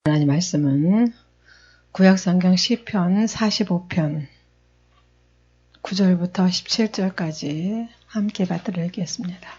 하나님 말씀은 구약성경 시편 45편 9절부터 17절까지 함께 받들어 읽겠습니다.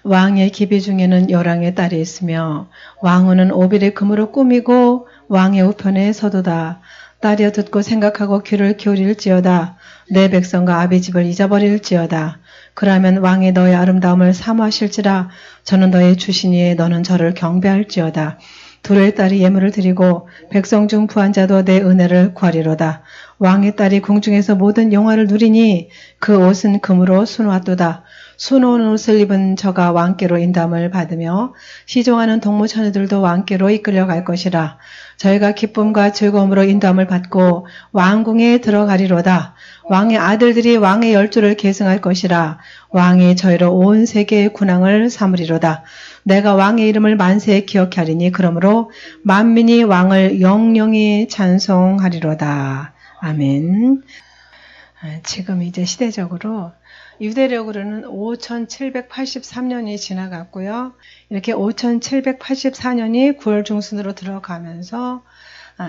왕의 기비 중에는 열왕의 딸이 있으며 왕후는 오빌의 금으로 꾸미고 왕의 우편에 서도다. 딸이여 듣고 생각하고 귀를 기울일지어다. 내 백성과 아비 집을 잊어버릴지어다. 그러면 왕이 너의 아름다움을 사모하실지라. 저는 너의 주시니에 너는 저를 경배할지어다. 둘의 딸이 예물을 드리고 백성 중 부한 자도 내 은혜를 구하리로다. 왕의 딸이 궁중에서 모든 영화를 누리니 그 옷은 금으로 수놓았도다. 수놓은 옷을 입은 저가 왕께로 인담을 받으며 시종하는 동무처녀들도 왕께로 이끌려갈 것이라. 저희가 기쁨과 즐거움으로 인담을 받고 왕궁에 들어가리로다. 왕의 아들들이 왕의 열조를 계승할 것이라. 왕이 저희로 온 세계의 군왕을 삼으리로다. 내가 왕의 이름을 만세에 기억케 하리니 그러므로 만민이 왕을 영영히 찬송하리로다. 아멘. 지금 이제 시대적으로 유대력으로는 5783년이 지나갔고요. 이렇게 5784년이 9월 중순으로 들어가면서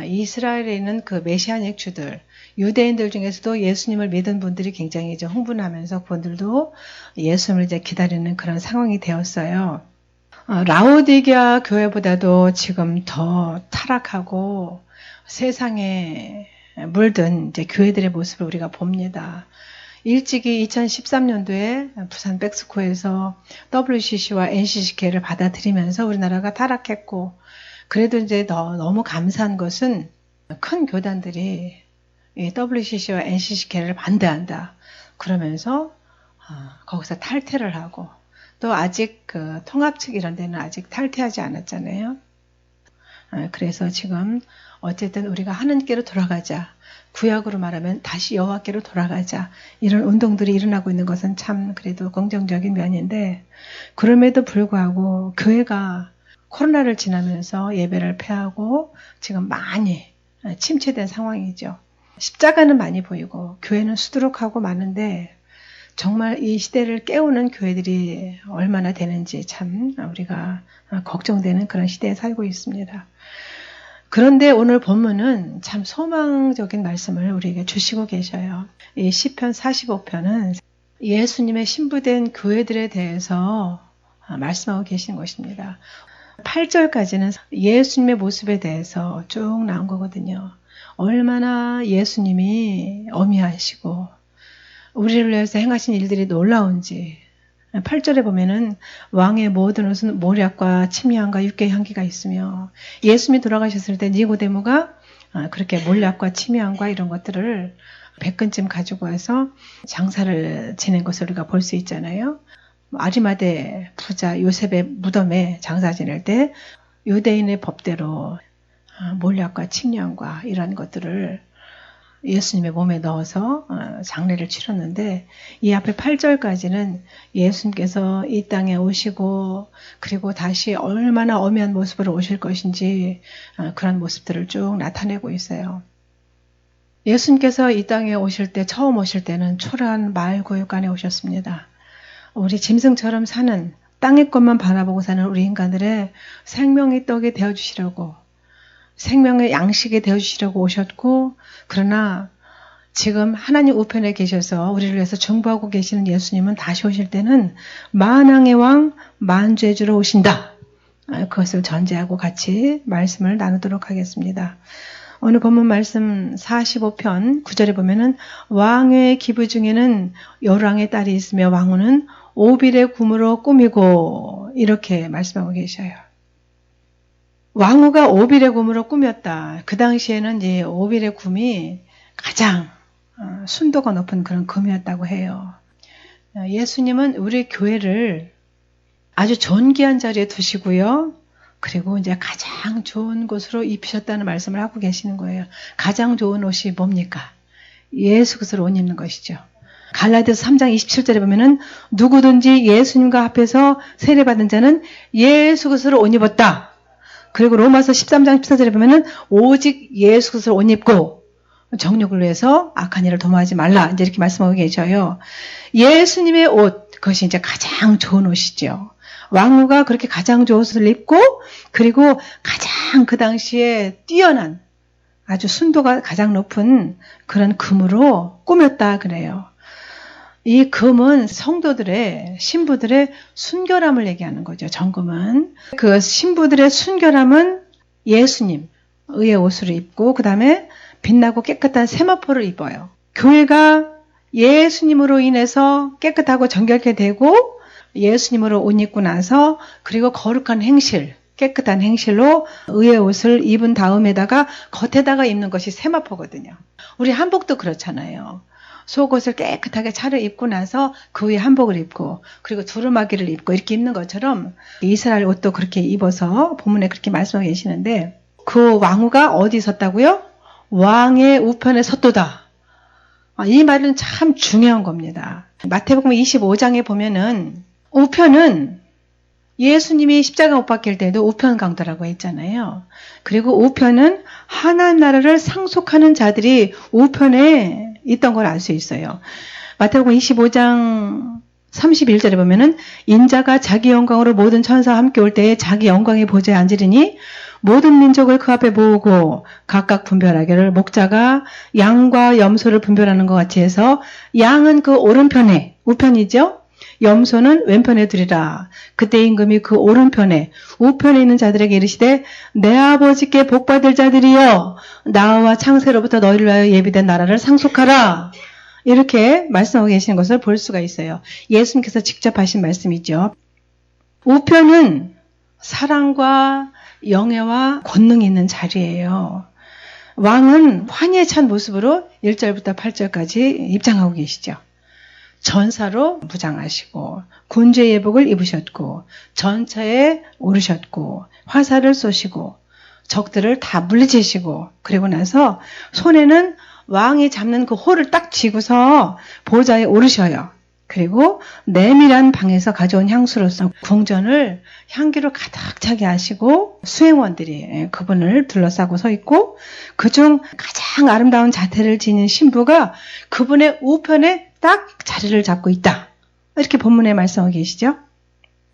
이스라엘에 있는 그 메시아닉 주들, 유대인들 중에서도 예수님을 믿은 분들이 굉장히 이제 흥분하면서 그분들도 예수님을 이제 기다리는 그런 상황이 되었어요. 라오디게아 교회보다도 지금 더 타락하고 세상에 물든 이제 교회들의 모습을 우리가 봅니다. 일찍이 2013년도에 부산 백스코에서 WCC와 NCCK를 받아들이면서 우리나라가 타락했고, 그래도 이제 너무 감사한 것은 큰 교단들이 WCC와 NCCK를 반대한다. 그러면서 거기서 탈퇴를 하고, 또 아직 그 통합 측 이런 데는 아직 탈퇴하지 않았잖아요. 그래서 지금 어쨌든 우리가 하나님께로 돌아가자. 구약으로 말하면 다시 여호와께로 돌아가자. 이런 운동들이 일어나고 있는 것은 참 그래도 긍정적인 면인데, 그럼에도 불구하고 교회가 코로나를 지나면서 예배를 폐하고 지금 많이 침체된 상황이죠. 십자가는 많이 보이고 교회는 수두룩하고 많은데 정말 이 시대를 깨우는 교회들이 얼마나 되는지 참 우리가 걱정되는 그런 시대에 살고 있습니다. 그런데 오늘 본문은 참 소망적인 말씀을 우리에게 주시고 계셔요. 이 시편 45편은 예수님의 신부된 교회들에 대해서 말씀하고 계신 것입니다. 8절까지는 예수님의 모습에 대해서 쭉 나온 거거든요. 얼마나 예수님이 어미하시고 우리를 위해서 행하신 일들이 놀라운지. 8절에 보면은 왕의 모든 옷은 모략과 침향과 육개의 향기가 있으며, 예수님이 돌아가셨을 때 니고데모가 그렇게 몰약과 침향과 이런 것들을 100근쯤 가지고 와서 장사를 지낸 것을 우리가 볼 수 있잖아요. 아리마대 부자 요셉의 무덤에 장사 지낼 때 유대인의 법대로 몰약과 침향과 이런 것들을 예수님의 몸에 넣어서 장례를 치렀는데, 이 앞에 8절까지는 예수님께서 이 땅에 오시고 그리고 다시 얼마나 엄연한 모습으로 오실 것인지 그런 모습들을 쭉 나타내고 있어요. 예수님께서 이 땅에 오실 때, 처음 오실 때는 초라한 마을 고육간에 오셨습니다. 우리 짐승처럼 사는, 땅의 것만 바라보고 사는 우리 인간들의 생명의 떡이 되어주시려고, 생명의 양식이 되어주시려고 오셨고, 그러나 지금 하나님 우편에 계셔서 우리를 위해서 중보하고 계시는 예수님은 다시 오실 때는 만왕의 왕 만주해주러 오신다. 그것을 전제하고 같이 말씀을 나누도록 하겠습니다. 오늘 본문 말씀 45편 9절에 보면은 왕의 기부 중에는 열왕의 딸이 있으며 왕후는 오빌의 금으로 꾸미고, 이렇게 말씀하고 계셔요. 왕후가 오빌의 금으로 꾸몄다. 그 당시에는 이제 오빌의 금이 가장 순도가 높은 그런 금이었다고 해요. 예수님은 우리 교회를 아주 존귀한 자리에 두시고요. 그리고 이제 가장 좋은 곳으로 입히셨다는 말씀을 하고 계시는 거예요. 가장 좋은 옷이 뭡니까? 예수 그리스도를 옷 입는 것이죠. 갈라디아서 3장 27절에 보면은 누구든지 예수님과 합해서 세례받은 자는 예수 그리스도를 옷 입었다. 그리고 로마서 13장 14절에 보면은 오직 예수 그리스도를 옷 입고 정욕을 위해서 악한 일을 도모하지 말라. 이제 이렇게 말씀하고 계셔요. 예수님의 옷, 그것이 이제 가장 좋은 옷이죠. 왕후가 그렇게 가장 좋은 옷을 입고, 그리고 가장 가장 그 당시에 뛰어난 아주 순도가 가장 높은 그런 금으로 꾸몄다 그래요. 이 금은 성도들의 신부들의 순결함을 얘기하는 거죠. 정금은 그 신부들의 순결함은 예수님 의의 옷을 입고 그 다음에 빛나고 깨끗한 세마포를 입어요. 교회가 예수님으로 인해서 깨끗하고 정결케 되고 예수님으로 옷 입고 나서 그리고 거룩한 행실 깨끗한 행실로 의의 옷을 입은 다음에다가 겉에다가 입는 것이 세마포거든요. 우리 한복도 그렇잖아요. 속옷을 깨끗하게 차려입고 나서 그 위에 한복을 입고 그리고 두루마기를 입고 이렇게 입는 것처럼 이스라엘 옷도 그렇게 입어서 본문에 그렇게 말씀하고 계시는데 그 왕후가 어디 섰다고요? 왕의 우편에 섰도다. 이 말은 참 중요한 겁니다. 마태복음 25장에 보면은 우편은 예수님이 십자가 못 박힐 때도 우편 강도라고 했잖아요. 그리고 우편은 하나님 나라를 상속하는 자들이 우편에 있던 걸 알 수 있어요. 마태복음 25장 31절에 보면은 인자가 자기 영광으로 모든 천사와 함께 올 때에 자기 영광의 보좌에 앉으리니 모든 민족을 그 앞에 모으고 각각 분별하기를 목자가 양과 염소를 분별하는 것 같이 해서 양은 그 오른편에 우편이죠. 염소는 왼편에 두리라. 그때 임금이 그 오른편에 우편에 있는 자들에게 이르시되 내 아버지께 복받을 자들이여 나와 창세로부터 너희를 위하여 예비된 나라를 상속하라. 이렇게 말씀하고 계시는 것을 볼 수가 있어요. 예수님께서 직접 하신 말씀이죠. 우편은 사랑과 영예와 권능이 있는 자리예요. 왕은 환희에 찬 모습으로 1절부터 8절까지 입장하고 계시죠. 전사로 무장하시고 군주의 예복을 입으셨고 전차에 오르셨고 화살을 쏘시고 적들을 다 물리치시고 그리고 나서 손에는 왕이 잡는 그 호를 딱 쥐고서 보좌에 오르셔요. 그리고 내밀한 방에서 가져온 향수로서 궁전을 향기로 가득 차게 하시고 수행원들이 그분을 둘러싸고 서 있고 그중 가장 아름다운 자태를 지닌 신부가 그분의 우편에 딱 자리를 잡고 있다. 이렇게 본문에 말씀하고 계시죠.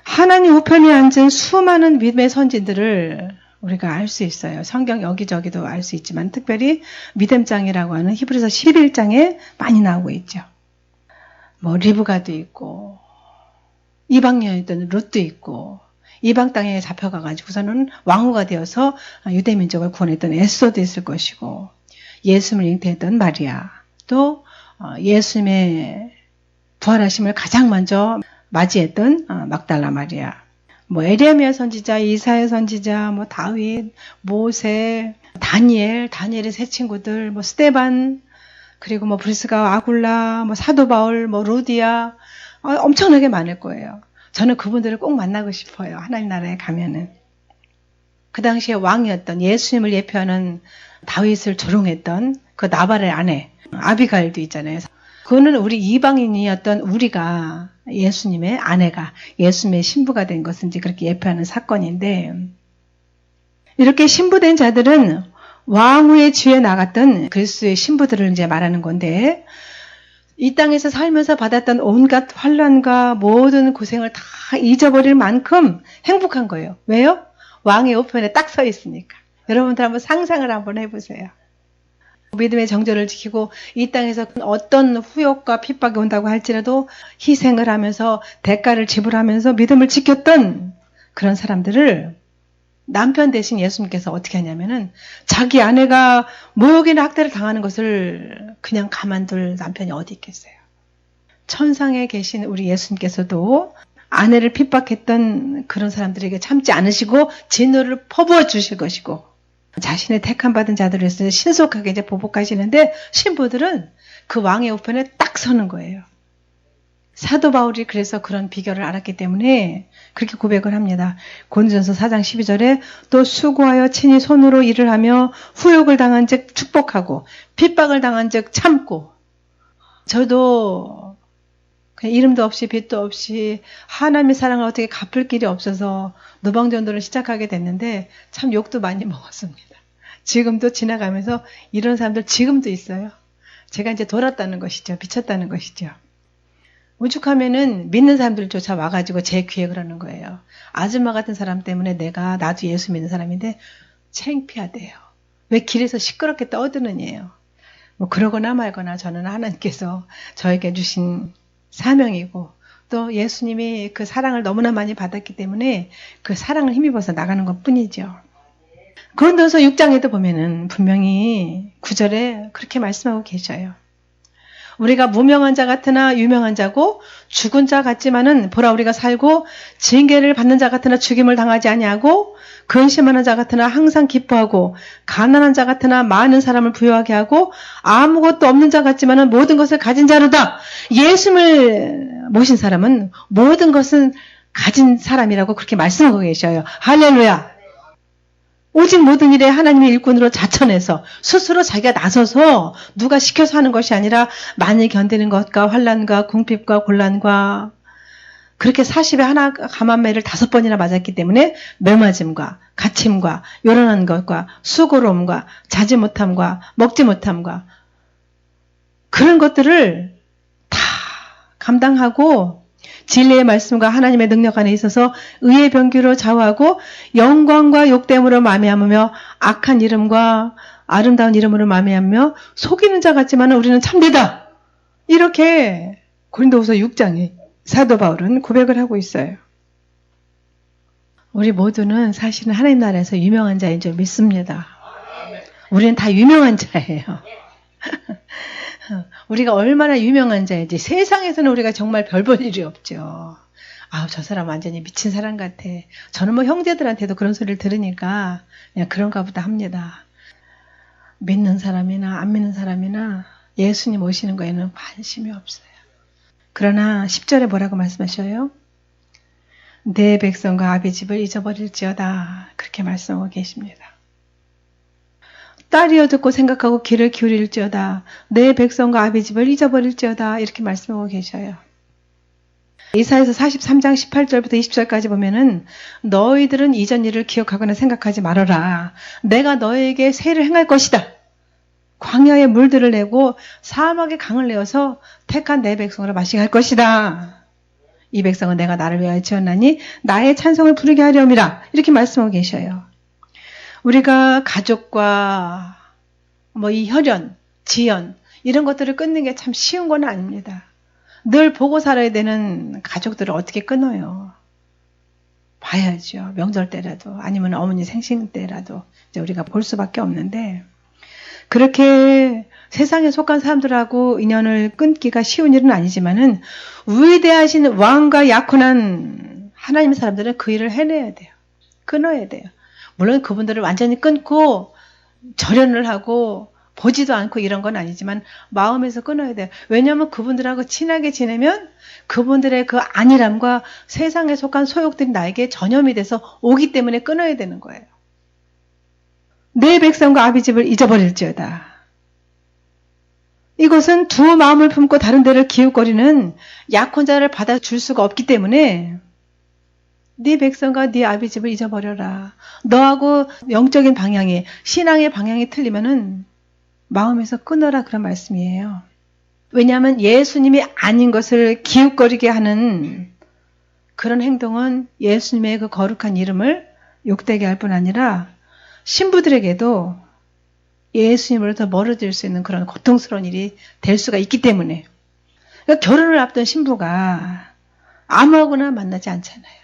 하나님 우편에 앉은 수많은 믿음의 선진들을 우리가 알 수 있어요. 성경 여기저기도 알 수 있지만 특별히 믿음장이라고 하는 히브리서 11장에 많이 나오고 있죠. 뭐 리브가도 있고 이방녀였던 룻도 있고 이방 땅에 잡혀가가지고서는 왕후가 되어서 유대민족을 구원했던 에스더도 있을 것이고 예수님을 잉태했던 마리아 또 예수님의 부활하심을 가장 먼저 맞이했던 막달라 마리아 뭐 에레미야 선지자, 이사야 선지자, 뭐 다윗, 모세, 다니엘의 세 친구들, 뭐 스데반 그리고 뭐 브리스가 아굴라, 뭐 사도 바울, 뭐 루디아 엄청나게 많을 거예요. 저는 그분들을 꼭 만나고 싶어요. 하나님 나라에 가면은. 그 당시에 왕이었던 예수님을 예표하는 다윗을 조롱했던 그 나발의 아내 아비가일도 있잖아요. 그거는 우리 이방인이었던 우리가 예수님의 아내가 예수님의 신부가 된 것은 이제 그렇게 예표하는 사건인데 이렇게 신부된 자들은 왕후의 지에 나갔던 그리스도의 신부들을 이제 말하는 건데 이 땅에서 살면서 받았던 온갖 환난과 모든 고생을 다 잊어버릴 만큼 행복한 거예요. 왜요? 왕의 우편에 딱 서 있으니까. 여러분들 한번 상상을 한번 해보세요. 믿음의 정절을 지키고 이 땅에서 어떤 후욕과 핍박이 온다고 할지라도 희생을 하면서 대가를 지불하면서 믿음을 지켰던 그런 사람들을 남편 대신 예수님께서 어떻게 하냐면은 자기 아내가 모욕이나 학대를 당하는 것을 그냥 가만둘 남편이 어디 있겠어요. 천상에 계신 우리 예수님께서도 아내를 핍박했던 그런 사람들에게 참지 않으시고 진노를 퍼부어 주실 것이고 자신의 택함 받은 자들을 위해서 신속하게 이제 보복하시는데 신부들은 그 왕의 우편에 딱 서는 거예요. 사도 바울이 그래서 그런 비결을 알았기 때문에 그렇게 고백을 합니다. 고린도전서 4장 12절에 또 수고하여 친히 손으로 일을 하며 후욕을 당한 즉 축복하고 핍박을 당한 즉 참고 저도 그냥 이름도 없이 빚도 없이 하나님의 사랑을 어떻게 갚을 길이 없어서 노방전도를 시작하게 됐는데 참 욕도 많이 먹었습니다. 지금도 지나가면서 이런 사람들 지금도 있어요. 제가 이제 돌았다는 것이죠. 비쳤다는 것이죠. 오죽하면은 믿는 사람들조차 와가지고 제 귀에 그러는 거예요. 아줌마 같은 사람 때문에 나도 예수 믿는 사람인데 창피하대요. 왜 길에서 시끄럽게 떠드느니에요. 뭐 그러거나 말거나 저는 하나님께서 저에게 주신 사명이고 또 예수님이 그 사랑을 너무나 많이 받았기 때문에 그 사랑을 힘입어서 나가는 것 뿐이죠. 고린도서 6장에도 보면은 분명히 9절에 그렇게 말씀하고 계셔요. 우리가 무명한 자 같으나 유명한 자고 죽은 자 같지만은 보라 우리가 살고 징계를 받는 자 같으나 죽임을 당하지 아니하고 근심하는 자 같으나 항상 기뻐하고 가난한 자 같으나 많은 사람을 부유하게 하고 아무것도 없는 자 같지만은 모든 것을 가진 자로다. 예수님을 모신 사람은 모든 것은 가진 사람이라고 그렇게 말씀하고 계셔요. 할렐루야. 오직 모든 일에 하나님의 일꾼으로 자천해서 스스로 자기가 나서서 누가 시켜서 하는 것이 아니라 많이 견디는 것과 환난과 궁핍과 곤란과 그렇게 40에 하나 감한매를 5번이나 맞았기 때문에 매맞음과 갇힘과 요란한 것과 수고로움과 자지 못함과 먹지 못함과 그런 것들을 다 감당하고 진리의 말씀과 하나님의 능력 안에 있어서 의의 병기로 좌우하고 영광과 욕됨으로 말미암으며 악한 이름과 아름다운 이름으로 말미암으며 속이는 자 같지만 우리는 참되다. 이렇게 고린도후서 6장에 사도 바울은 고백을 하고 있어요. 우리 모두는 사실은 하나님 나라에서 유명한 자인 줄 믿습니다. 우리는 다 유명한 자예요. 우리가 얼마나 유명한 자인지 세상에서는 우리가 정말 별 볼 일이 없죠. 아, 저 사람 완전히 미친 사람 같아. 저는 뭐 형제들한테도 그런 소리를 들으니까 그냥 그런가 보다 합니다. 믿는 사람이나 안 믿는 사람이나 예수님 오시는 거에는 관심이 없어요. 그러나 10절에 뭐라고 말씀하셔요? 내 백성과 아비 집을 잊어버릴지어다. 그렇게 말씀하고 계십니다. 딸이여 듣고 생각하고 귀를 기울일지어다. 내 백성과 아비 집을 잊어버릴지어다. 이렇게 말씀하고 계셔요. 이사야서 43장 18절부터 20절까지 보면은 너희들은 이전 일을 기억하거나 생각하지 말아라. 내가 너희에게 세를 행할 것이다. 광야에 물들을 내고 사막에 강을 내어서 택한 내 백성으로 마시게 할 것이다. 이 백성은 내가 나를 위하여 지었나니 나의 찬송을 부르게 하려함이라. 이렇게 말씀하고 계셔요. 우리가 가족과 뭐 이 혈연, 지연 이런 것들을 끊는 게 참 쉬운 건 아닙니다. 늘 보고 살아야 되는 가족들을 어떻게 끊어요? 봐야죠. 명절 때라도 아니면 어머니 생신 때라도 이제 우리가 볼 수밖에 없는데 그렇게 세상에 속한 사람들하고 인연을 끊기가 쉬운 일은 아니지만은 위대하신 왕과 약혼한 하나님의 사람들은 그 일을 해내야 돼요. 끊어야 돼요. 물론 그분들을 완전히 끊고 절연을 하고 보지도 않고 이런 건 아니지만 마음에서 끊어야 돼요. 왜냐하면 그분들하고 친하게 지내면 그분들의 그 안일함과 세상에 속한 소욕들이 나에게 전염이 돼서 오기 때문에 끊어야 되는 거예요. 내 백성과 아비 집을 잊어버릴지어다. 이것은 두 마음을 품고 다른 데를 기웃거리는 약혼자를 받아줄 수가 없기 때문에 네 백성과 네 아비 집을 잊어버려라. 너하고 영적인 방향이 신앙의 방향이 틀리면은 마음에서 끊어라 그런 말씀이에요. 왜냐하면 예수님이 아닌 것을 기웃거리게 하는 그런 행동은 예수님의 그 거룩한 이름을 욕되게 할 뿐 아니라 신부들에게도 예수님으로부터 멀어질 수 있는 그런 고통스러운 일이 될 수가 있기 때문에 그러니까 결혼을 앞둔 신부가 아무하고나 만나지 않잖아요.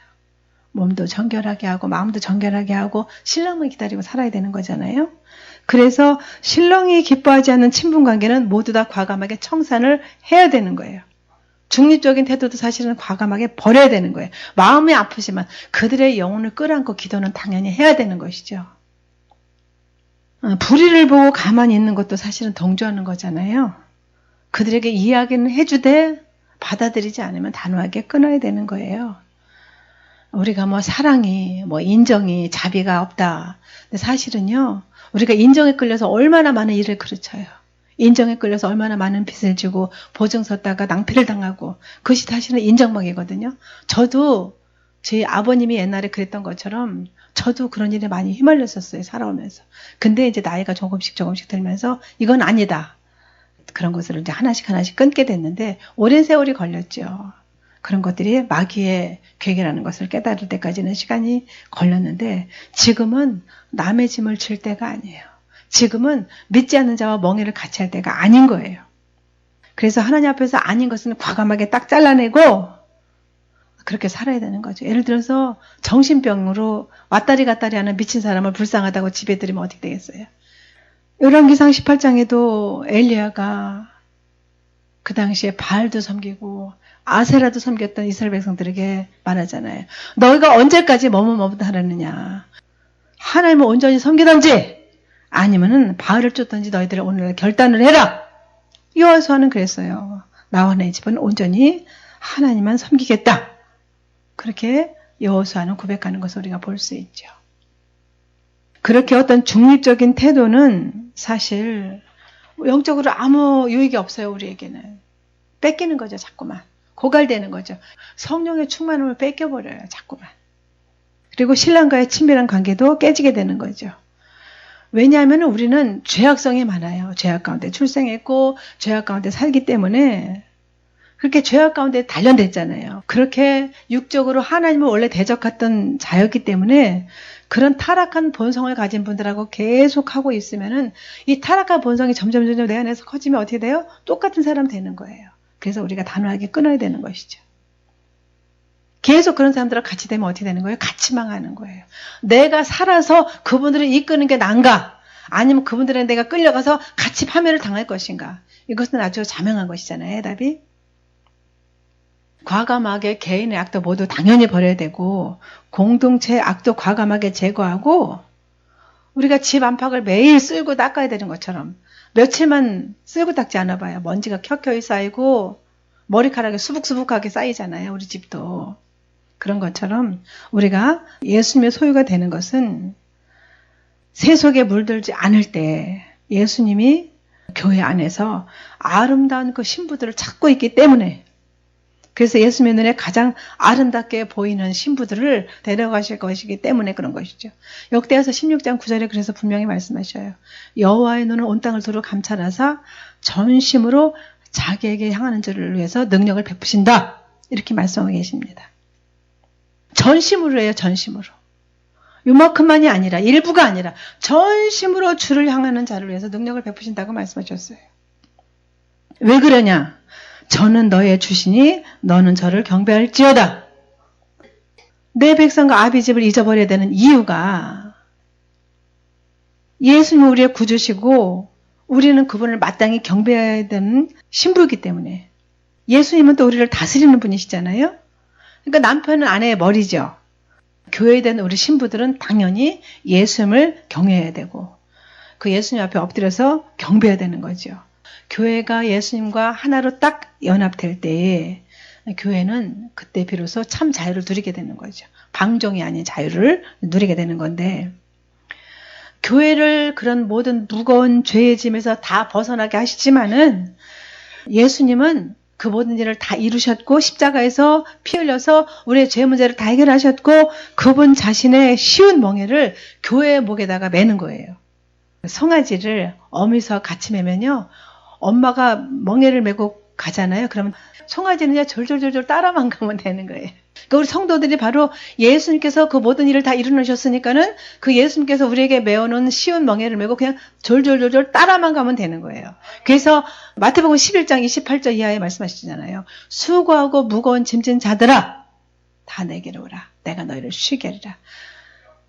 몸도 정결하게 하고 마음도 정결하게 하고 신랑을 기다리고 살아야 되는 거잖아요. 그래서 신랑이 기뻐하지 않는 친분관계는 모두 다 과감하게 청산을 해야 되는 거예요. 중립적인 태도도 사실은 과감하게 버려야 되는 거예요. 마음이 아프지만 그들의 영혼을 끌어안고 기도는 당연히 해야 되는 것이죠. 불의를 보고 가만히 있는 것도 사실은 동조하는 거잖아요. 그들에게 이야기는 해주되 받아들이지 않으면 단호하게 끊어야 되는 거예요. 우리가 뭐 사랑이, 뭐 인정이, 자비가 없다. 근데 사실은요, 우리가 인정에 끌려서 얼마나 많은 일을 그르쳐요. 인정에 끌려서 얼마나 많은 빚을 지고 보증 섰다가 낭패를 당하고 그것이 사실은 인정먹이거든요. 저도 제 아버님이 옛날에 그랬던 것처럼 저도 그런 일에 많이 휘말렸었어요. 살아오면서. 근데 이제 나이가 조금씩 들면서 이건 아니다. 그런 것을 이제 하나씩 끊게 됐는데 오랜 세월이 걸렸죠. 그런 것들이 마귀의 계획이라는 것을 깨달을 때까지는 시간이 걸렸는데 지금은 남의 짐을 질 때가 아니에요. 지금은 믿지 않는 자와 멍에를 같이 할 때가 아닌 거예요. 그래서 하나님 앞에서 아닌 것은 과감하게 딱 잘라내고 그렇게 살아야 되는 거죠. 예를 들어서 정신병으로 왔다리 갔다리 하는 미친 사람을 불쌍하다고 집에 들이면 어떻게 되겠어요? 열왕기상 18장에도 엘리야가 그 당시에 바알도 섬기고 아세라도 섬겼던 이스라엘 백성들에게 말하잖아요. 너희가 언제까지 머뭇머뭇하느냐. 하나님을 온전히 섬기든지 아니면은 바알을 쫓든지 너희들이 오늘 결단을 해라. 여호수아는 그랬어요. 나와 내 집은 온전히 하나님만 섬기겠다. 그렇게 여호수아는 고백하는 것을 우리가 볼 수 있죠. 그렇게 어떤 중립적인 태도는 사실 영적으로 아무 유익이 없어요. 우리에게는. 뺏기는 거죠. 자꾸만. 고갈되는 거죠. 성령의 충만함을 뺏겨버려요. 자꾸만. 그리고 신랑과의 친밀한 관계도 깨지게 되는 거죠. 왜냐하면 우리는 죄악성이 많아요. 죄악 가운데 출생했고 죄악 가운데 살기 때문에 그렇게 죄악 가운데 단련됐잖아요. 그렇게 육적으로 하나님을 원래 대적했던 자였기 때문에 그런 타락한 본성을 가진 분들하고 계속 하고 있으면은 이 타락한 본성이 점점 내 안에서 커지면 어떻게 돼요? 똑같은 사람 되는 거예요. 그래서 우리가 단호하게 끊어야 되는 것이죠. 계속 그런 사람들하고 같이 되면 어떻게 되는 거예요? 같이 망하는 거예요. 내가 살아서 그분들을 이끄는 게 난가? 아니면 그분들은 내가 끌려가서 같이 파멸을 당할 것인가? 이것은 아주 자명한 것이잖아요. 답이. 과감하게 개인의 악도 모두 당연히 버려야 되고 공동체의 악도 과감하게 제거하고 우리가 집 안팎을 매일 쓸고 닦아야 되는 것처럼 며칠만 쓸고 닦지 않아 봐요. 먼지가 켜켜이 쌓이고 머리카락이 수북수북하게 쌓이잖아요. 우리 집도. 그런 것처럼 우리가 예수님의 소유가 되는 것은 세속에 물들지 않을 때 예수님이 교회 안에서 아름다운 그 신부들을 찾고 있기 때문에 그래서 예수님의 눈에 가장 아름답게 보이는 신부들을 데려가실 것이기 때문에 그런 것이죠. 역대하서 16장 9절에 그래서 분명히 말씀하셔요. 여호와의 눈은 온 땅을 두루 감찰하사 전심으로 자기에게 향하는 자를 위해서 능력을 베푸신다. 이렇게 말씀하고 계십니다. 전심으로 해요. 전심으로. 요만큼만이 아니라 일부가 아니라 전심으로 주를 향하는 자를 위해서 능력을 베푸신다고 말씀하셨어요. 왜 그러냐? 저는 너의 주시니 너는 저를 경배할지어다. 내 백성과 아비집을 잊어버려야 되는 이유가 예수님은 우리의 구주시고 우리는 그분을 마땅히 경배해야 되는 신부이기 때문에 예수님은 또 우리를 다스리는 분이시잖아요. 그러니까 남편은 아내의 머리죠. 교회에 대한 우리 신부들은 당연히 예수님을 경외해야 되고 그 예수님 앞에 엎드려서 경배해야 되는 거죠. 교회가 예수님과 하나로 딱 연합될 때에 교회는 그때 비로소 참 자유를 누리게 되는 거죠. 방종이 아닌 자유를 누리게 되는 건데 교회를 그런 모든 무거운 죄의 짐에서 다 벗어나게 하시지만은 예수님은 그 모든 일을 다 이루셨고 십자가에서 피 흘려서 우리의 죄 문제를 다 해결하셨고 그분 자신의 쉬운 멍에를 교회의 목에다가 매는 거예요. 송아지를 어미서 같이 매면요. 엄마가 멍에를 메고 가잖아요. 그러면 송아지는 그냥 졸졸졸졸 따라만 가면 되는 거예요. 그러니까 우리 성도들이 바로 예수님께서 그 모든 일을 다 이루셨으니까는 그 예수님께서 우리에게 메어놓은 쉬운 멍에를 메고 그냥 졸졸졸졸 따라만 가면 되는 거예요. 그래서 마태복음 11장 28절 이하에 말씀하시잖아요. 수고하고 무거운 짐진 자들아 다 내게로 오라. 내가 너희를 쉬게 하리라.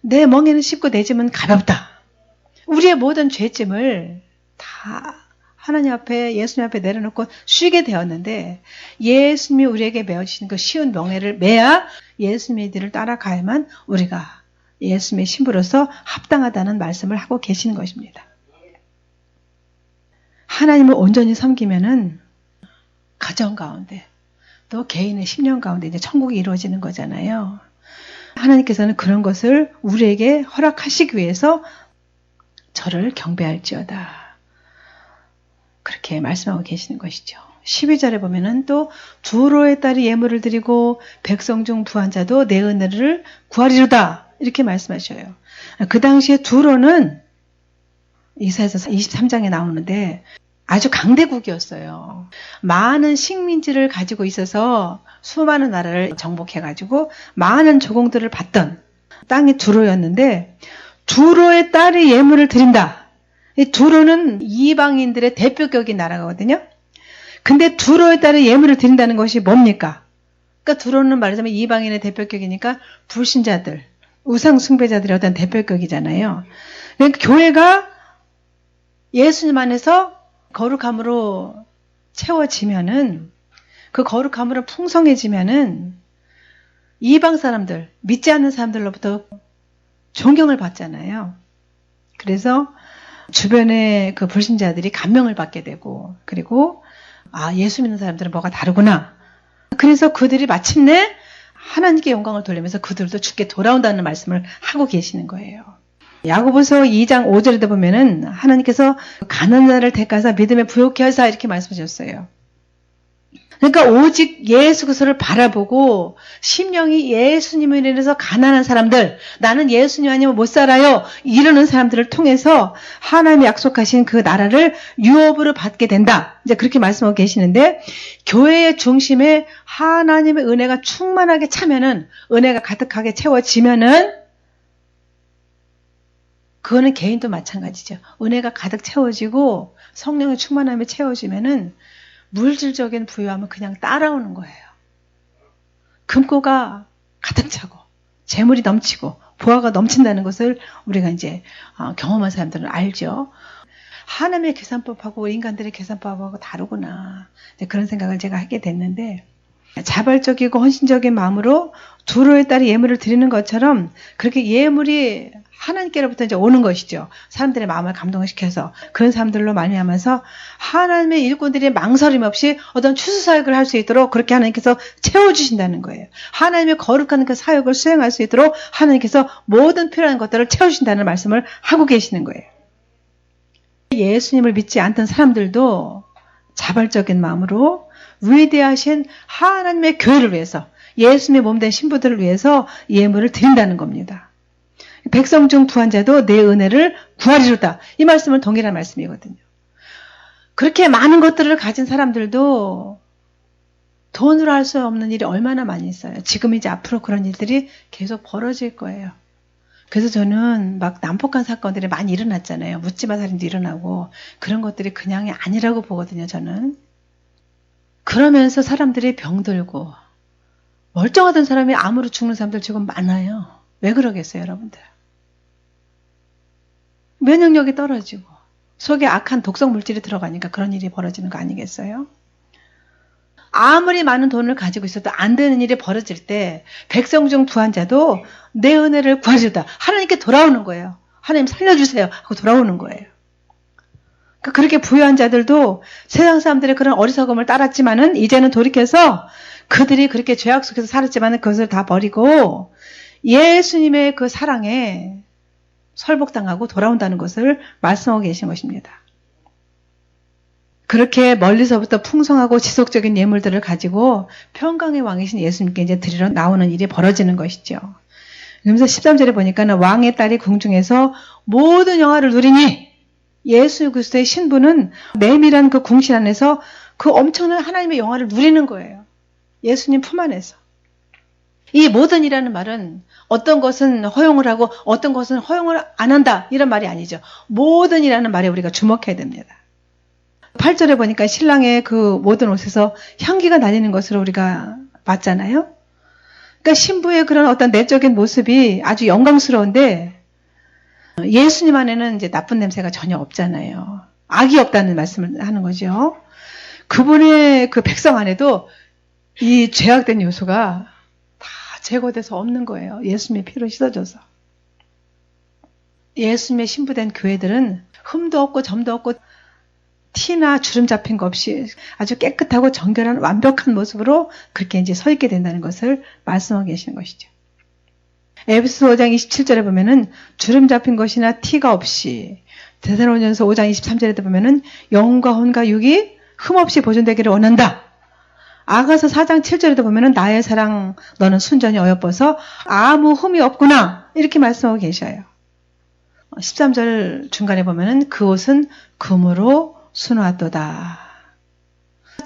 내 멍에는 쉽고 내 짐은 가볍다. 우리의 모든 죄짐을 다 하나님 앞에 예수님 앞에 내려놓고 쉬게 되었는데 예수님이 우리에게 메어주신 그 쉬운 멍에를 매야 예수님의 길을 따라가야만 우리가 예수님의 신부로서 합당하다는 말씀을 하고 계시는 것입니다. 하나님을 온전히 섬기면은 가정 가운데 또 개인의 심령 가운데 이제 천국이 이루어지는 거잖아요. 하나님께서는 그런 것을 우리에게 허락하시기 위해서 저를 경배할지어다. 그렇게 말씀하고 계시는 것이죠. 12절에 보면은 또 두로의 딸이 예물을 드리고 백성 중 부한 자도 내 은혜를 구하리로다. 이렇게 말씀하셔요. 그 당시에 두로는 이사야서 23장에 나오는데 아주 강대국이었어요. 많은 식민지를 가지고 있어서 수많은 나라를 정복해가지고 많은 조공들을 받던 땅이 두로였는데 두로의 딸이 예물을 드린다. 이 두로는 이방인들의 대표격인 나라거든요. 근데 두로의 딸이 예물을 드린다는 것이 뭡니까? 그러니까 두로는 말하자면 이방인의 대표격이니까 불신자들, 우상 숭배자들의 어떤 대표격이잖아요. 그러니까 교회가 예수님 안에서 거룩함으로 채워지면은, 그 거룩함으로 풍성해지면은 이방 사람들, 믿지 않는 사람들로부터 존경을 받잖아요. 그래서 주변의 그 불신자들이 감명을 받게 되고, 그리고 예수 믿는 사람들은 뭐가 다르구나. 그래서 그들이 마침내 하나님께 영광을 돌리면서 그들도 주께 돌아온다는 말씀을 하고 계시는 거예요. 야고보서 2장 5절에도 보면은 하나님께서 가난한 자를 택하사 믿음에 부요케 하사 이렇게 말씀하셨어요. 그러니까 오직 예수 그리스도를 바라보고 심령이 예수님을 인해서 가난한 사람들, 나는 예수님 아니면 못 살아요, 이러는 사람들을 통해서 하나님이 약속하신 그 나라를 유업으로 받게 된다. 이제 그렇게 말씀하고 계시는데, 교회의 중심에 하나님의 은혜가 충만하게 차면은, 은혜가 가득하게 채워지면은, 그거는 개인도 마찬가지죠. 은혜가 가득 채워지고 성령의 충만함에 채워지면은 물질적인 부유함은 그냥 따라오는 거예요. 금고가 가득 차고 재물이 넘치고 보화가 넘친다는 것을 우리가 이제 경험한 사람들은 알죠. 하나님의 계산법하고 인간들의 계산법하고 다르구나. 그런 생각을 제가 하게 됐는데, 자발적이고 헌신적인 마음으로 두로의 딸이 예물을 드리는 것처럼 그렇게 예물이 하나님께로부터 이제 오는 것이죠. 사람들의 마음을 감동시켜서 그런 사람들로 말미암아서 하나님의 일꾼들이 망설임 없이 어떤 추수 사역을 할 수 있도록 그렇게 하나님께서 채워주신다는 거예요. 하나님의 거룩한 그 사역을 수행할 수 있도록 하나님께서 모든 필요한 것들을 채우신다는 말씀을 하고 계시는 거예요. 예수님을 믿지 않던 사람들도 자발적인 마음으로 위대하신 하나님의 교회를 위해서, 예수님의 몸된 신부들을 위해서 예물을 드린다는 겁니다. 백성 중 부한 자도 내 은혜를 구하리로다. 이 말씀은 동일한 말씀이거든요. 그렇게 많은 것들을 가진 사람들도 돈으로 할 수 없는 일이 얼마나 많이 있어요. 지금 이제 앞으로 그런 일들이 계속 벌어질 거예요. 그래서 저는 막 난폭한 사건들이 많이 일어났잖아요. 묻지마 살인도 일어나고, 그런 것들이 그냥이 아니라고 보거든요, 저는. 그러면서 사람들이 병들고 멀쩡하던 사람이 암으로 죽는 사람들 지금 많아요. 왜 그러겠어요, 여러분들? 면역력이 떨어지고 속에 악한 독성 물질이 들어가니까 그런 일이 벌어지는 거 아니겠어요? 아무리 많은 돈을 가지고 있어도 안 되는 일이 벌어질 때 백성 중 부한 자도 내 은혜를 구하리로다. 하나님께 돌아오는 거예요. 하나님 살려주세요 하고 돌아오는 거예요. 그렇게 부유한 자들도 세상 사람들의 그런 어리석음을 따랐지만은 이제는 돌이켜서 그들이 그렇게 죄악 속에서 살았지만은 그것을 다 버리고 예수님의 그 사랑에 설복당하고 돌아온다는 것을 말씀하고 계신 것입니다. 그렇게 멀리서부터 풍성하고 지속적인 예물들을 가지고 평강의 왕이신 예수님께 이제 드리러 나오는 일이 벌어지는 것이죠. 그러면서 13절에 보니까는 왕의 딸이 궁중에서 모든 영화를 누리니, 예수 그리스도의 신부는 내밀한 그 궁실 안에서 그 엄청난 하나님의 영화를 누리는 거예요. 예수님 품 안에서. 이 모든이라는 말은 어떤 것은 허용을 하고 어떤 것은 허용을 안 한다, 이런 말이 아니죠. 모든이라는 말에 우리가 주목해야 됩니다. 8절에 보니까 신랑의 그 모든 옷에서 향기가 나뉘는 것으로 우리가 봤잖아요. 그러니까 신부의 그런 어떤 내적인 모습이 아주 영광스러운데 예수님 안에는 이제 나쁜 냄새가 전혀 없잖아요. 악이 없다는 말씀을 하는 거죠. 그분의 그 백성 안에도 이 죄악된 요소가 다 제거돼서 없는 거예요. 예수님의 피로 씻어져서. 예수님의 신부된 교회들은 흠도 없고 점도 없고 티나 주름 잡힌 거 없이 아주 깨끗하고 정결한 완벽한 모습으로 그렇게 이제 서 있게 된다는 것을 말씀하고 계시는 것이죠. 에베소 5장 27절에 보면은 주름 잡힌 것이나 티가 없이, 데살로니가서 5장 23절에도 보면은 영과 혼과 육이 흠없이 보존되기를 원한다. 아가서 4장 7절에도 보면은 나의 사랑 너는 순전히 어여뻐서 아무 흠이 없구나, 이렇게 말씀하고 계셔요. 13절 중간에 보면은 그 옷은 금으로 수놓았도다.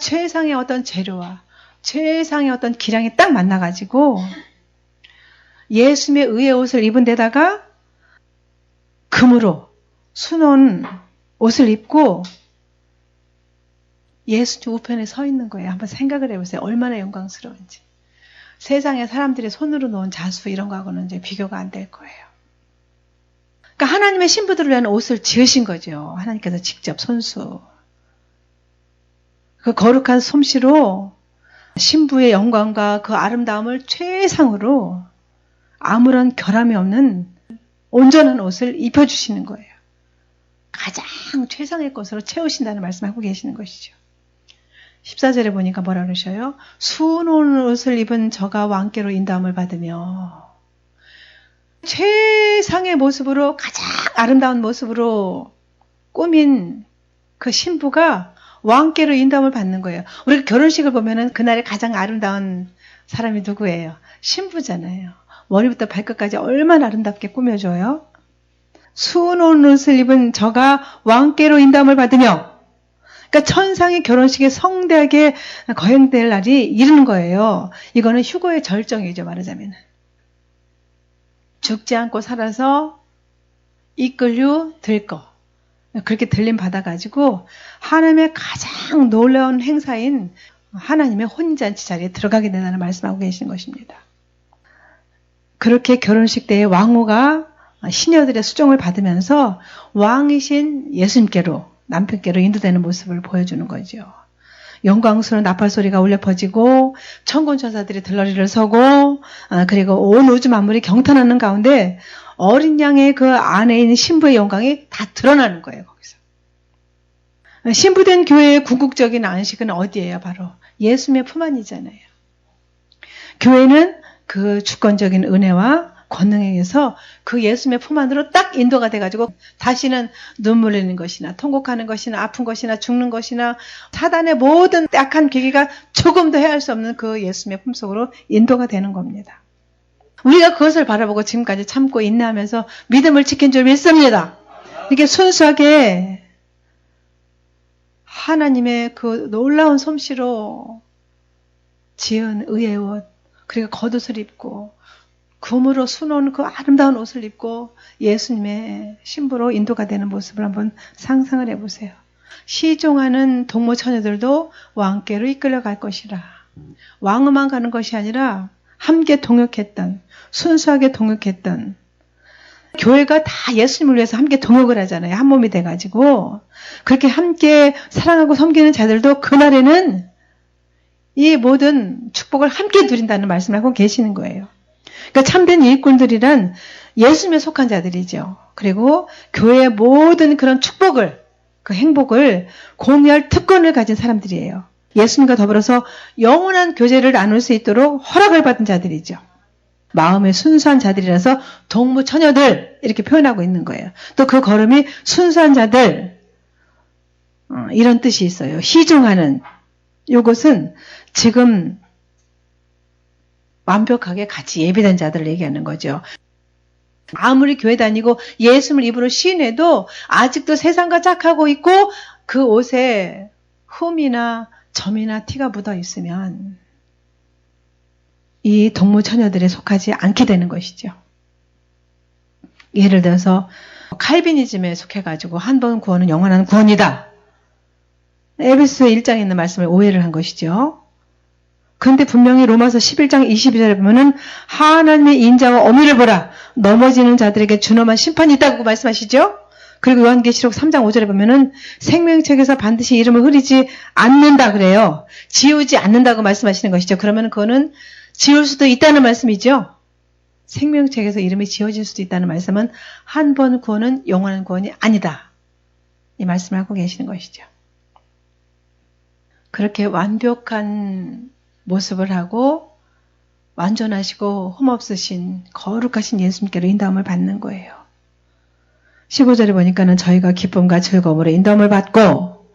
최상의 어떤 재료와 최상의 어떤 기량이 딱 만나가지고 예수님의 의의 옷을 입은 데다가 금으로 수놓은 옷을 입고 예수님 우편에 서 있는 거예요. 한번 생각을 해보세요. 얼마나 영광스러운지. 세상에 사람들이 손으로 놓은 자수 이런 거하고는 이제 비교가 안 될 거예요. 그러니까 하나님의 신부들을 위한 옷을 지으신 거죠. 하나님께서 직접 손수. 그 거룩한 솜씨로 신부의 영광과 그 아름다움을 최상으로 아무런 결함이 없는 온전한 옷을 입혀주시는 거예요. 가장 최상의 것으로 채우신다는 말씀을 하고 계시는 것이죠. 14절에 보니까 뭐라 그러셔요? 수놓은 옷을 입은 저가 왕께로 인도함을 받으며 최상의 모습으로 가장 아름다운 모습으로 꾸민 그 신부가 왕께로 인도함을 받는 거예요. 우리가 결혼식을 보면은 그날의 가장 아름다운 사람이 누구예요? 신부잖아요. 머리부터 발끝까지 얼마나 아름답게 꾸며줘요. 수놓은 옷을 입은 저가 왕께로 인도함을 받으며, 그러니까 천상의 결혼식에 성대하게 거행될 날이 이르는 거예요. 이거는 휴거의 절정이죠, 말하자면. 죽지 않고 살아서 이끌류 들거. 그렇게 들림 받아가지고 하나님의 가장 놀라운 행사인 하나님의 혼인잔치 자리에 들어가게 된다는 말씀하고 계시는 것입니다. 그렇게 결혼식 때에 왕후가 시녀들의 수종을 받으면서 왕이신 예수님께로, 남편께로 인도되는 모습을 보여주는 거죠. 영광스러운 나팔 소리가 울려 퍼지고 천군 천사들이 들러리를 서고 그리고 온 우주 만물이 경탄하는 가운데 어린 양의 그 안에 있는 신부의 영광이 다 드러나는 거예요. 거기서. 신부된 교회의 궁극적인 안식은 어디예요? 바로 예수님의 품 안이잖아요. 교회는 그 주권적인 은혜와 권능에 의해서 그 예수님의 품 안으로 딱 인도가 돼가지고 다시는 눈물 흘리는 것이나 통곡하는 것이나 아픈 것이나 죽는 것이나 사단의 모든 약한 계기가 조금도 헤아릴 수 없는 그 예수님의 품 속으로 인도가 되는 겁니다. 우리가 그것을 바라보고 지금까지 참고 인내하면서 믿음을 지킨 줄 믿습니다. 이렇게 순수하게 하나님의 그 놀라운 솜씨로 지은 의의 옷, 그리고 겉옷을 입고 금으로 수놓은 그 아름다운 옷을 입고 예수님의 신부로 인도가 되는 모습을 한번 상상을 해보세요. 시종하는 동무 처녀들도 왕께로 이끌려갈 것이라. 왕으만 가는 것이 아니라 함께 동역했던, 순수하게 동역했던, 교회가 다 예수님을 위해서 함께 동역을 하잖아요. 한 몸이 돼가지고. 그렇게 함께 사랑하고 섬기는 자들도 그날에는 이 모든 축복을 함께 누린다는 말씀을 하고 계시는 거예요. 그러니까 참된 일꾼들이란 예수님에 속한 자들이죠. 그리고 교회의 모든 그런 축복을, 그 행복을 공유할 특권을 가진 사람들이에요. 예수님과 더불어서 영원한 교제를 나눌 수 있도록 허락을 받은 자들이죠. 마음의 순수한 자들이라서 동무 처녀들 이렇게 표현하고 있는 거예요. 또 그 걸음이 순수한 자들 이런 뜻이 있어요. 시중하는 이것은 지금 완벽하게 같이 예비된 자들을 얘기하는 거죠. 아무리 교회 다니고 예수님을 입으로 시인해도 아직도 세상과 짝하고 있고 그 옷에 흠이나 점이나 티가 묻어 있으면 이 동무 처녀들에 속하지 않게 되는 것이죠. 예를 들어서 칼비니즘에 속해가지고 한 번 구원은 영원한 구원이다. 에베소 1장에 있는 말씀을 오해를 한 것이죠. 그런데 분명히 로마서 11장 22절에 보면은 하나님의 인자와 어미를 보라. 넘어지는 자들에게 준엄한 심판이 있다고 말씀하시죠. 그리고 요한계시록 3장 5절에 보면은 생명책에서 반드시 이름을 흐리지 않는다 그래요. 지우지 않는다고 말씀하시는 것이죠. 그러면 그거는 지울 수도 있다는 말씀이죠. 생명책에서 이름이 지워질 수도 있다는 말씀은 한 번 구원은 영원한 구원이 아니다. 이 말씀을 하고 계시는 것이죠. 그렇게 완벽한 모습을 하고 완전하시고 흠없으신 거룩하신 예수님께로 인도함을 받는 거예요. 15절에 보니까는 저희가 기쁨과 즐거움으로 인도함을 받고,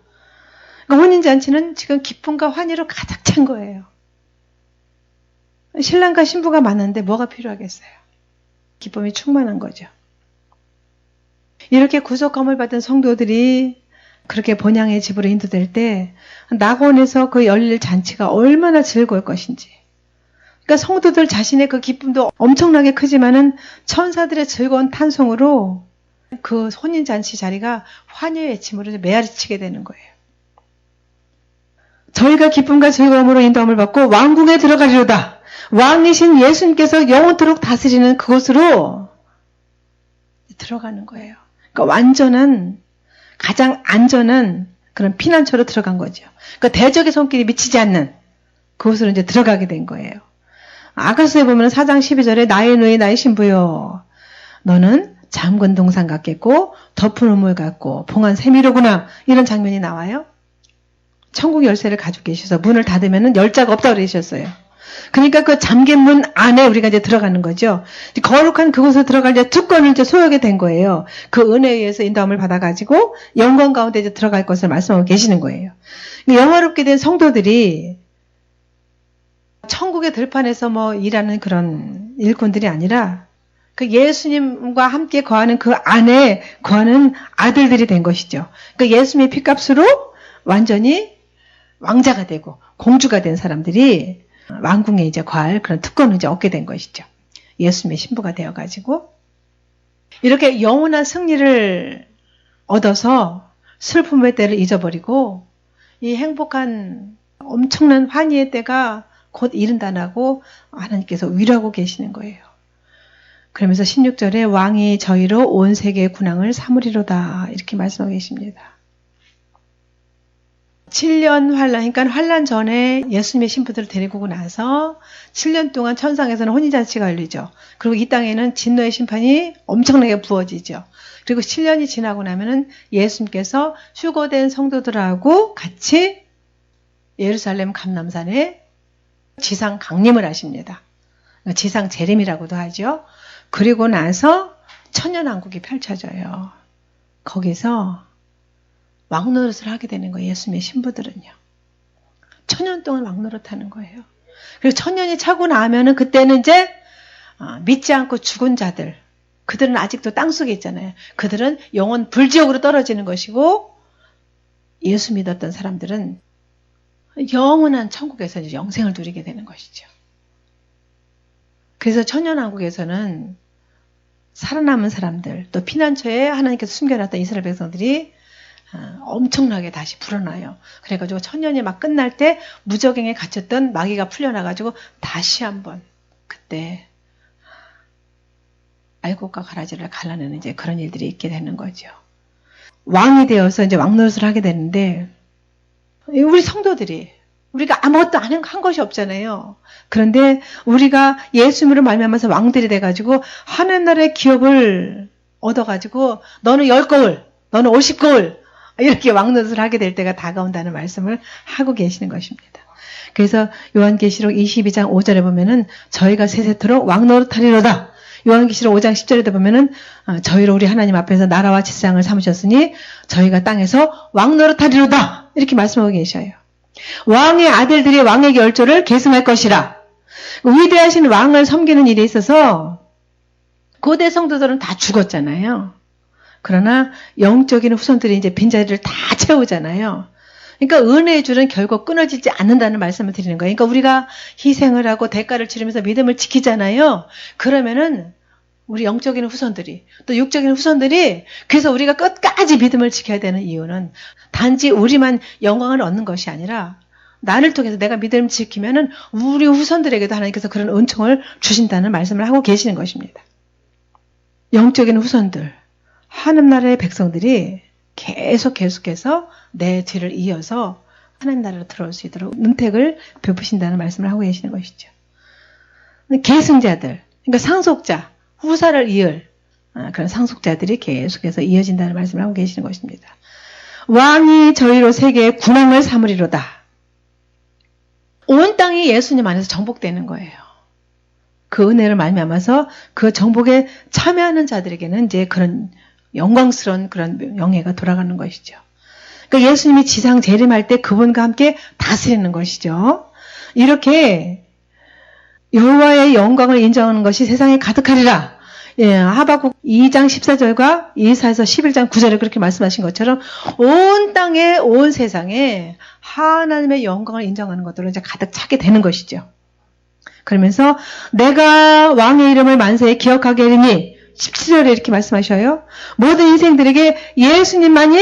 그러니까 혼인잔치는 지금 기쁨과 환희로 가득 찬 거예요. 신랑과 신부가 많은데 뭐가 필요하겠어요? 기쁨이 충만한 거죠. 이렇게 구속함을 받은 성도들이 그렇게 본향의 집으로 인도될 때 낙원에서 그 열릴 잔치가 얼마나 즐거울 것인지. 그러니까 성도들 자신의 그 기쁨도 엄청나게 크지만은 천사들의 즐거운 탄송으로 그 혼인잔치 자리가 환희의 외침으로 메아리치게 되는 거예요. 저희가 기쁨과 즐거움으로 인도함을 받고 왕궁에 들어가리로다. 왕이신 예수님께서 영원토록 다스리는 그곳으로 들어가는 거예요. 그러니까 완전한, 가장 안전한 그런 피난처로 들어간 거죠. 그러니까 대적의 손길이 미치지 않는 그곳으로 이제 들어가게 된 거예요. 아가서에 보면 4장 12절에 나의 누이 나의 신부여 너는 잠근 동산 같겠고 덮은 우물 같고 봉한 세미로구나 이런 장면이 나와요. 천국 열쇠를 가지고 계셔서 문을 닫으면 열자가 없다고 그러셨어요. 그러니까 그 잠긴 문 안에 우리가 이제 들어가는 거죠. 거룩한 그곳에 들어갈 이제 특권을 이제 소유하게 된 거예요. 그 은혜에 의해서 인도함을 받아가지고 영광 가운데 이제 들어갈 것을 말씀하고 계시는 거예요. 영화롭게 된 성도들이 천국의 들판에서 뭐 일하는 그런 일꾼들이 아니라 그 예수님과 함께 거하는 그 안에 거하는 아들들이 된 것이죠. 그 예수님의 피값으로 완전히 왕자가 되고 공주가 된 사람들이 왕궁에 이제 거할 그런 특권을 이제 얻게 된 것이죠. 예수님의 신부가 되어가지고 이렇게 영원한 승리를 얻어서 슬픔의 때를 잊어버리고 이 행복한 엄청난 환희의 때가 곧 이른다라고 하나님께서 위로하고 계시는 거예요. 그러면서 16절에 왕이 저희로 온 세계의 군왕을 삼으리로다 이렇게 말씀하고 계십니다. 7년 환란, 그러니까 환란 전에 예수님의 신부들을 데리고 오고 나서 7년 동안 천상에서는 혼인잔치가 열리죠. 그리고 이 땅에는 진노의 심판이 엄청나게 부어지죠. 그리고 7년이 지나고 나면은 예수님께서 휴거된 성도들하고 같이 예루살렘 감람산에 지상 강림을 하십니다. 지상 재림이라고도 하죠. 그리고 나서 천년왕국이 펼쳐져요. 거기서 왕노릇을 하게 되는 거예요. 예수님의 신부들은요. 천년 동안 왕노릇하는 거예요. 그리고 천년이 차고 나면은 그때는 이제 믿지 않고 죽은 자들, 그들은 아직도 땅속에 있잖아요. 그들은 영원 불지옥으로 떨어지는 것이고 예수 믿었던 사람들은 영원한 천국에서 이제 영생을 누리게 되는 것이죠. 그래서 천년왕국에서는 살아남은 사람들, 또 피난처에 하나님께서 숨겨놨던 이스라엘 백성들이 엄청나게 다시 불어나요. 그래가지고 천년이 막 끝날 때 무적행에 갇혔던 마귀가 풀려나가지고 다시 한번 그때 알곡과 가라지를 갈라내는 이제 그런 일들이 있게 되는 거죠. 왕이 되어서 이제 왕노릇을 하게 되는데 우리 성도들이 우리가 아무것도 한 것이 없잖아요. 그런데 우리가 예수님으로 말미암아서 왕들이 돼가지고 하늘나라의 기업을 얻어가지고 너는 10거울, 너는 50거울 이렇게 왕노릇을 하게 될 때가 다가온다는 말씀을 하고 계시는 것입니다. 그래서 요한계시록 22장 5절에 보면은 저희가 세세토록 왕노릇하리로다. 요한계시록 5장 10절에도 보면은 저희로 우리 하나님 앞에서 나라와 지상을 삼으셨으니 저희가 땅에서 왕노릇하리로다. 이렇게 말씀하고 계셔요. 왕의 아들들이 왕의 결조를 계승할 것이라. 위대하신 왕을 섬기는 일에 있어서 고대 성도들은 다 죽었잖아요. 그러나 영적인 후손들이 이제 빈자리를 다 채우잖아요. 그러니까 은혜의 줄은 결국 끊어지지 않는다는 말씀을 드리는 거예요. 그러니까 우리가 희생을 하고 대가를 치르면서 믿음을 지키잖아요. 그러면은 우리 영적인 후손들이 또 육적인 후손들이 그래서 우리가 끝까지 믿음을 지켜야 되는 이유는 단지 우리만 영광을 얻는 것이 아니라 나를 통해서 내가 믿음을 지키면은 우리 후손들에게도 하나님께서 그런 은총을 주신다는 말씀을 하고 계시는 것입니다. 영적인 후손들, 하늘나라의 백성들이 계속해서 내 뒤를 이어서 하나님 나라로 들어올 수 있도록 은택을 베푸신다는 말씀을 하고 계시는 것이죠. 계승자들, 그러니까 상속자, 후사를 이을 그런 상속자들이 계속해서 이어진다는 말씀을 하고 계시는 것입니다. 왕이 저희로 세계의 군왕을 삼으리로다. 온 땅이 예수님 안에서 정복되는 거예요. 그 은혜를 말미암아서 그 정복에 참여하는 자들에게는 이제 그런 영광스러운 그런 영예가 돌아가는 것이죠. 그러니까 예수님이 지상 재림할 때 그분과 함께 다스리는 것이죠. 이렇게 여호와의 영광을 인정하는 것이 세상에 가득하리라. 하박국 2장 14절과 이사야서 11장 9절에 그렇게 말씀하신 것처럼 온 땅에 온 세상에 하나님의 영광을 인정하는 것들로 이제 가득 차게 되는 것이죠. 그러면서 내가 왕의 이름을 만세에 기억하게 하리니 17절에 이렇게 말씀하셔요. 모든 인생들에게 예수님만이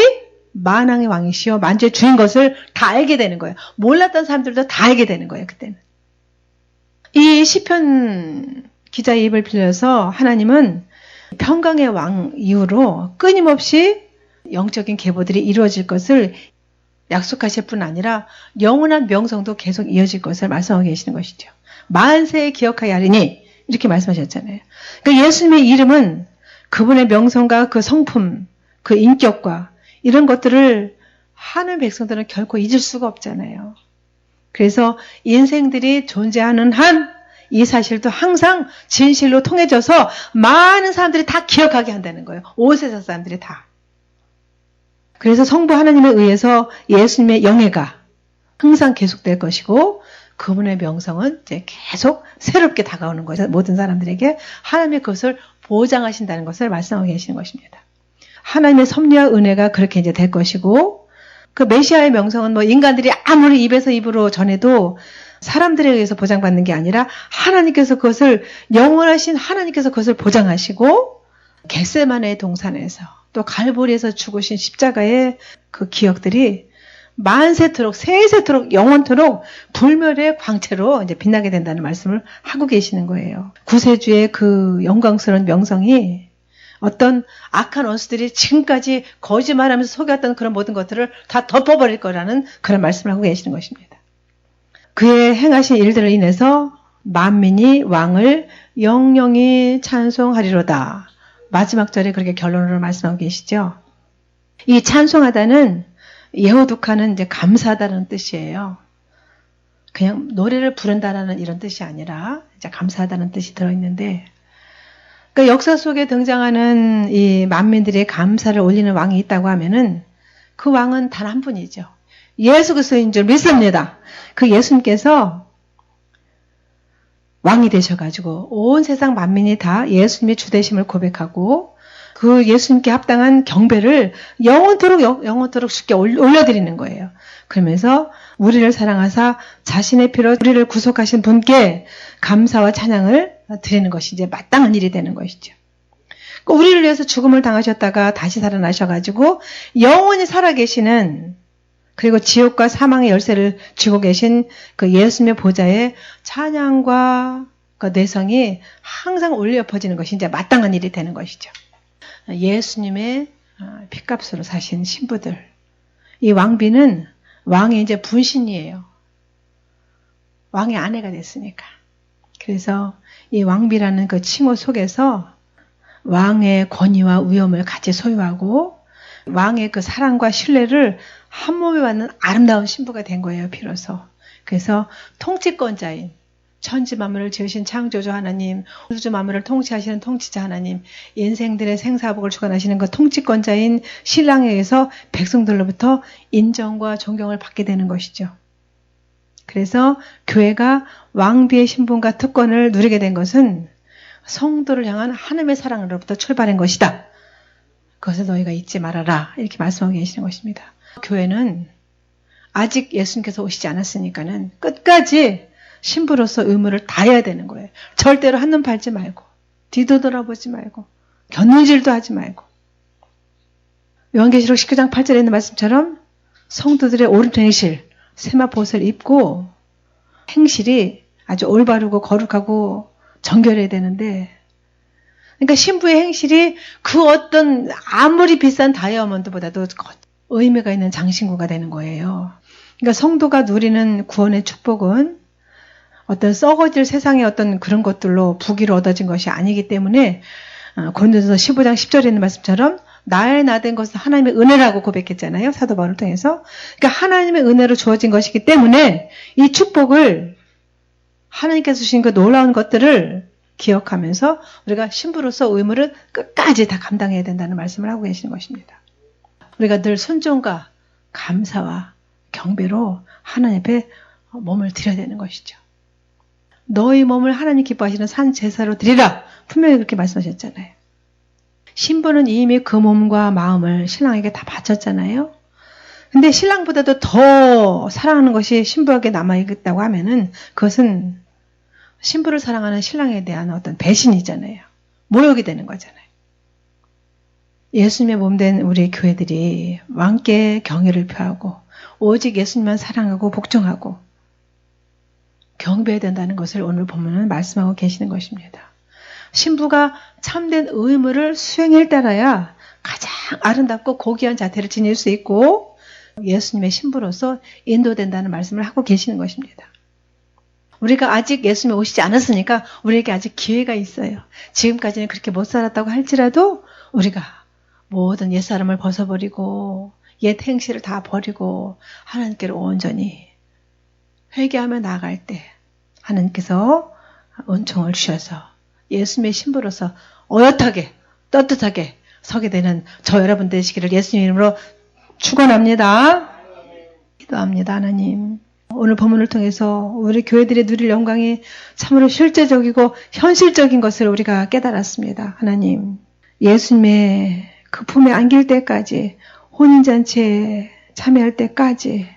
만왕의 왕이시여 만주의 주인 것을 다 알게 되는 거예요. 몰랐던 사람들도 다 알게 되는 거예요. 그때는. 이 시편 기자의 입을 빌려서 하나님은 평강의 왕 이후로 끊임없이 영적인 계보들이 이루어질 것을 약속하실 뿐 아니라 영원한 명성도 계속 이어질 것을 말씀하고 계시는 것이죠. 만세에 기억하여 하리니 이렇게 말씀하셨잖아요. 그러니까 예수님의 이름은 그분의 명성과 그 성품, 그 인격과 이런 것들을 하는 백성들은 결코 잊을 수가 없잖아요. 그래서 인생들이 존재하는 한 이 사실도 항상 진실로 통해져서 많은 사람들이 다 기억하게 한다는 거예요. 온 세상 사람들이 다. 그래서 성부 하나님에 의해서 예수님의 영예가 항상 계속될 것이고 그분의 명성은 이제 계속 새롭게 다가오는 거죠. 모든 사람들에게 하나님의 그것을 보장하신다는 것을 말씀하고 계시는 것입니다. 하나님의 섭리와 은혜가 그렇게 이제 될 것이고 그 메시아의 명성은 뭐 인간들이 아무리 입에서 입으로 전해도 사람들에 의해서 보장받는 게 아니라 하나님께서 그것을 영원하신 하나님께서 그것을 보장하시고 겟세마네 동산에서 또 갈보리에서 죽으신 십자가의 그 기억들이 만세토록 세세토록 영원토록 불멸의 광채로 이제 빛나게 된다는 말씀을 하고 계시는 거예요. 구세주의 그 영광스러운 명성이 어떤 악한 원수들이 지금까지 거짓말하면서 속였던 그런 모든 것들을 다 덮어버릴 거라는 그런 말씀을 하고 계시는 것입니다. 그의 행하신 일들을 인해서 만민이 왕을 영영히 찬송하리로다. 마지막 절에 그렇게 결론으로 말씀하고 계시죠. 이 찬송하다는 예호둑하는 이제 감사하다는 뜻이에요. 그냥 노래를 부른다라는 이런 뜻이 아니라 이제 감사하다는 뜻이 들어있는데, 그러니까 역사 속에 등장하는 이 만민들의 감사를 올리는 왕이 있다고 하면은 그 왕은 단 한 분이죠. 예수 그리스도인 줄 믿습니다. 그 예수님께서 왕이 되셔가지고 온 세상 만민이 다 예수님의 주되심을 고백하고 그 예수님께 합당한 경배를 영원토록 주께 올려드리는 거예요. 그러면서 우리를 사랑하사 자신의 피로 우리를 구속하신 분께 감사와 찬양을 드리는 것이 이제 마땅한 일이 되는 것이죠. 우리를 위해서 죽음을 당하셨다가 다시 살아나셔가지고 영원히 살아계시는 그리고 지옥과 사망의 열쇠를 쥐고 계신 그 예수님의 보좌에 찬양과 그 내성이 항상 올려 퍼지는 것이 이제 마땅한 일이 되는 것이죠. 예수님의 핏값으로 사신 신부들. 이 왕비는 왕의 이제 분신이에요. 왕의 아내가 됐으니까. 그래서 이 왕비라는 그 칭호 속에서 왕의 권위와 위엄을 같이 소유하고 왕의 그 사랑과 신뢰를 한 몸에 받는 아름다운 신부가 된 거예요, 비로소. 그래서 통치권자인 천지 만물을 지으신 창조주 하나님, 우주 만물을 통치하시는 통치자 하나님, 인생들의 생사복을 주관하시는 그 통치권자인 신랑에 의해서 백성들로부터 인정과 존경을 받게 되는 것이죠. 그래서 교회가 왕비의 신분과 특권을 누리게 된 것은 성도를 향한 하나님의 사랑으로부터 출발한 것이다. 그것을 너희가 잊지 말아라. 이렇게 말씀하고 계시는 것입니다. 교회는 아직 예수님께서 오시지 않았으니까는 끝까지 신부로서 의무를 다해야 되는 거예요. 절대로 한눈 팔지 말고 뒤도 돌아보지 말고 곁눈질도 하지 말고 요한계시록 19장 8절에 있는 말씀처럼 성도들의 옳은 행실 세마포옷을 입고 행실이 아주 올바르고 거룩하고 정결해야 되는데 그러니까 신부의 행실이 그 어떤 아무리 비싼 다이아몬드보다도 의미가 있는 장신구가 되는 거예요. 그러니까 성도가 누리는 구원의 축복은 어떤 썩어질 세상의 어떤 그런 것들로 부귀로 얻어진 것이 아니기 때문에 고린도전서 15장 10절에 있는 말씀처럼 나의 나된 것은 하나님의 은혜라고 고백했잖아요. 사도 바울을 통해서. 그러니까 하나님의 은혜로 주어진 것이기 때문에 이 축복을 하나님께서 주신 그 놀라운 것들을 기억하면서 우리가 신부로서 의무를 끝까지 다 감당해야 된다는 말씀을 하고 계시는 것입니다. 우리가 늘 순종과 감사와 경배로 하나님 앞에 몸을 드려야 되는 것이죠. 너희 몸을 하나님 기뻐하시는 산 제사로 드리라. 분명히 그렇게 말씀하셨잖아요. 신부는 이미 그 몸과 마음을 신랑에게 다 바쳤잖아요. 근데 신랑보다도 더 사랑하는 것이 신부에게 남아있다고 하면은 그것은 신부를 사랑하는 신랑에 대한 어떤 배신이잖아요. 모욕이 되는 거잖아요. 예수님의 몸된 우리 교회들이 왕께 경외를 표하고 오직 예수님만 사랑하고 복종하고 경배해야 된다는 것을 오늘 본문은 말씀하고 계시는 것입니다. 신부가 참된 의무를 수행할 따라야 가장 아름답고 고귀한 자태를 지닐 수 있고 예수님의 신부로서 인도된다는 말씀을 하고 계시는 것입니다. 우리가 아직 예수님이 오시지 않았으니까 우리에게 아직 기회가 있어요. 지금까지는 그렇게 못 살았다고 할지라도 우리가 모든 옛사람을 벗어버리고 옛 행실을 다 버리고 하나님께로 온전히 회개하며 나아갈 때 하나님께서 은총을 주셔서 예수님의 신부로서 어엿하게 떳떳하게 서게 되는 저 여러분 되시기를 예수님 이름으로 축원합니다. 기도합니다. 하나님. 오늘 본문을 통해서 우리 교회들이 누릴 영광이 참으로 실제적이고 현실적인 것을 우리가 깨달았습니다. 하나님. 예수님의 그 품에 안길 때까지 혼인잔치에 참여할 때까지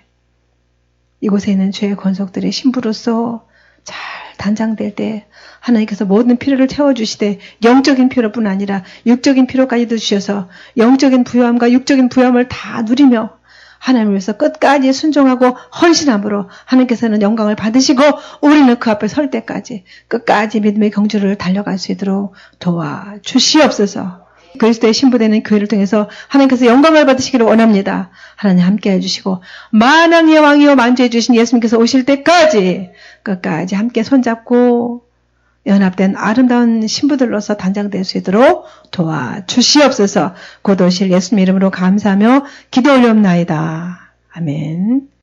이곳에 있는 죄의 권속들의 신부로서 잘 단장될 때 하나님께서 모든 필요를 채워주시되 영적인 필요뿐 아니라 육적인 필요까지도 주셔서 영적인 부요함과 육적인 부요함을 다 누리며 하나님을 위해서 끝까지 순종하고 헌신함으로 하나님께서는 영광을 받으시고 우리는 그 앞에 설 때까지 끝까지 믿음의 경주를 달려갈 수 있도록 도와주시옵소서. 그리스도의 신부되는 교회를 통해서 하나님께서 영광을 받으시기를 원합니다. 하나님 함께 해주시고 만왕의 왕이요 만주해 주신 예수님께서 오실 때까지 끝까지 함께 손잡고 연합된 아름다운 신부들로서 단장될 수 있도록 도와주시옵소서. 곧 오실 예수님 이름으로 감사하며 기도 올리옵나이다. 아멘.